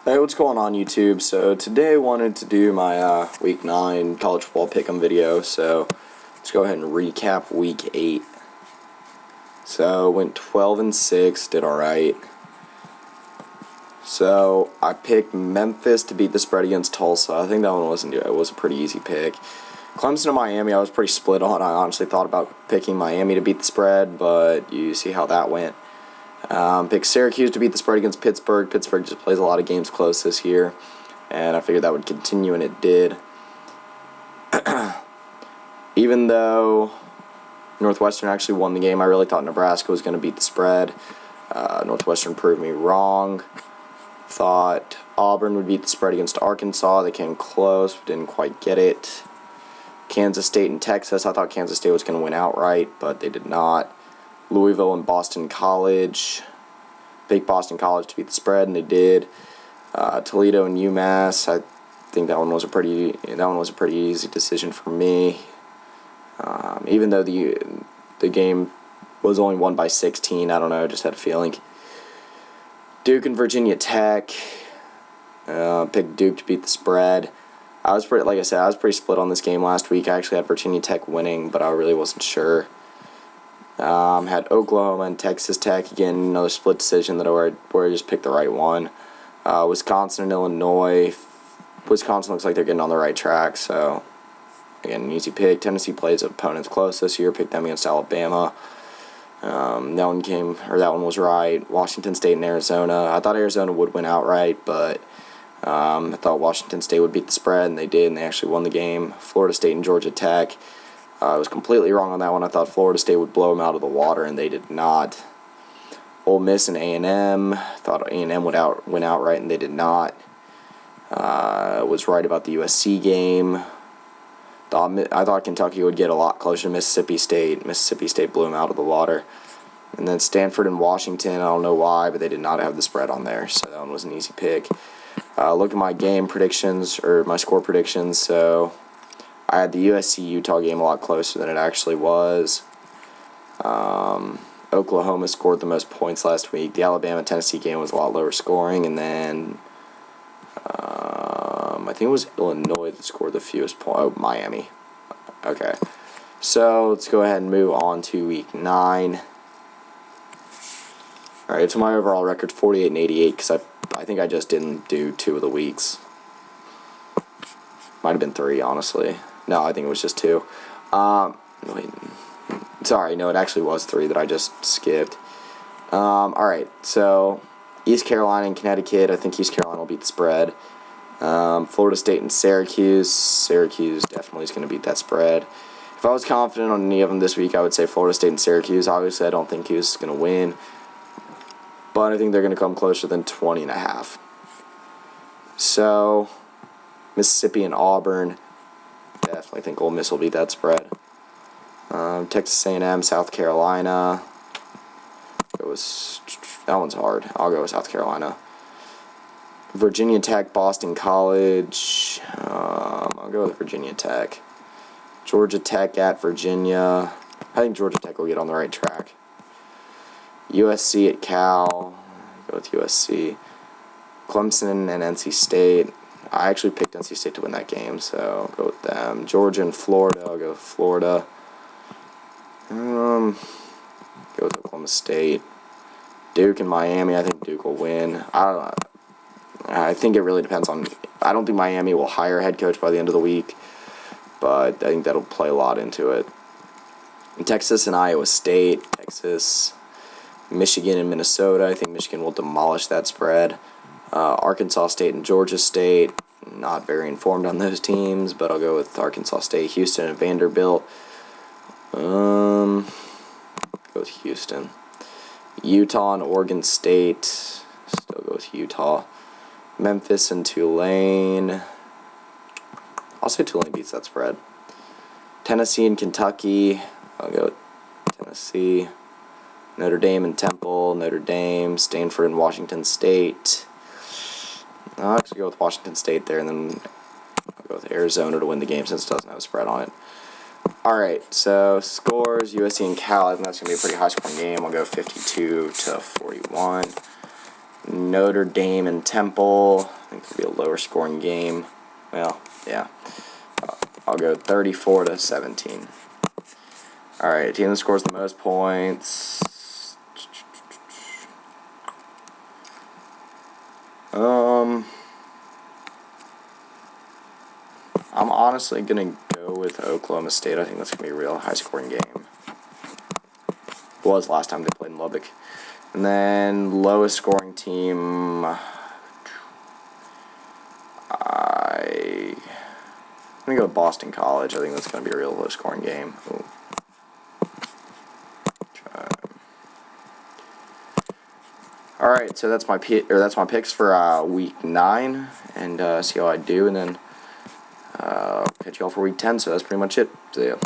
Hey, what's going on YouTube? So today I wanted to do my Week 9 college football pick'em video, so let's go ahead and recap Week 8. So went 12-6, did alright. So I picked Memphis to beat the spread against Tulsa. I think that one was a pretty easy pick. Clemson and Miami I was pretty split on. I honestly thought about picking Miami to beat the spread, but you see how that went. Picked Syracuse to beat the spread against Pittsburgh. Pittsburgh just plays a lot of games close this year, and I figured that would continue, and it did. Even though Northwestern actually won the game, I really thought Nebraska was going to beat the spread. Northwestern proved me wrong. Thought Auburn would beat the spread against Arkansas. They came close, but didn't quite get it. Kansas State and Texas. I thought Kansas State was going to win outright, but they did not. Louisville and Boston College. Picked Boston College to beat the spread, and they did. Toledo and UMass. I think that one was a pretty easy decision for me. Even though the game was only won by 16, I don't know. I just had a feeling. Duke and Virginia Tech. Picked Duke to beat the spread. Like I said, I was pretty split on this game last week. I actually had Virginia Tech winning, but I really wasn't sure. Had Oklahoma and Texas Tech, again, another split decision where I just picked the right one. Wisconsin and Illinois. Wisconsin looks like they're getting on the right track, so again, an easy pick. Tennessee plays opponents close this year. Picked them against Alabama. That one was right. Washington State and Arizona. I thought Arizona would win outright, but I thought Washington State would beat the spread, and they did, and they actually won the game. Florida State and Georgia Tech. I was completely wrong on that one. I thought Florida State would blow them out of the water, and they did not. Ole Miss and A&M. Thought A&M would win outright, and they did not. Was right about the USC game. I thought Kentucky would get a lot closer to Mississippi State. Mississippi State blew them out of the water. And then Stanford and Washington, I don't know why, but they did not have the spread on there, so that one was an easy pick. Look at my game predictions, or my score predictions, so I had the USC-Utah game a lot closer than it actually was. Oklahoma scored the most points last week. The Alabama-Tennessee game was a lot lower scoring, and then I think it was Illinois that scored the fewest points. Oh, Miami. Okay. So let's go ahead and move on to Week 9. All right, so my overall record 48-88 because I think I just didn't do 2 of the weeks. Might have been 3, honestly. No, I think it was just 2. Wait. Sorry, no, it actually was 3 that I just skipped. Alright, so East Carolina and Connecticut. I think East Carolina will beat the spread. Florida State and Syracuse. Syracuse definitely is going to beat that spread. If I was confident on any of them this week, I would say Florida State and Syracuse. Obviously, I don't think who's going to win, but I think they're going to come closer than 20.5. So Mississippi and Auburn. Definitely think Ole Miss will beat that spread. Texas A&M, South Carolina. That one's hard. I'll go with South Carolina. Virginia Tech, Boston College. I'll go with Virginia Tech. Georgia Tech at Virginia. I think Georgia Tech will get on the right track. USC at Cal. I'll go with USC. Clemson and NC State. I actually picked NC State to win that game, so I'll go with them. Georgia and Florida, I'll go with Florida. Go with Oklahoma State. Duke and Miami, I think Duke will win. I don't know. I think it really depends on... I don't think Miami will hire a head coach by the end of the week, but I think that'll play a lot into it. And Texas and Iowa State. Texas, Michigan and Minnesota. I think Michigan will demolish that spread. Arkansas State and Georgia State. Not very informed on those teams, but I'll go with Arkansas State. Houston and Vanderbilt. Go with Houston. Utah and Oregon State. Still go with Utah. Memphis and Tulane. I'll say Tulane beats that spread. Tennessee and Kentucky. I'll go with Tennessee. Notre Dame and Temple. Notre Dame. Stanford and Washington State. I'll actually go with Washington State there, and then I'll go with Arizona to win the game since it doesn't have a spread on it. Alright, so scores, USC and Cal. I think that's going to be a pretty high-scoring game. I'll go 52-41. Notre Dame and Temple. I think it'll be a lower scoring game. Well, yeah. I'll go 34-17. Alright, team that scores the most points. I'm honestly going to go with Oklahoma State. I think that's going to be a real high-scoring game. It was last time they played in Lubbock. And then lowest scoring team, I'm going to go with Boston College. I think that's going to be a real low-scoring game. All right, so that's my picks for week 9, and see how I do, and then catch you all for week 10. So that's pretty much it. See ya.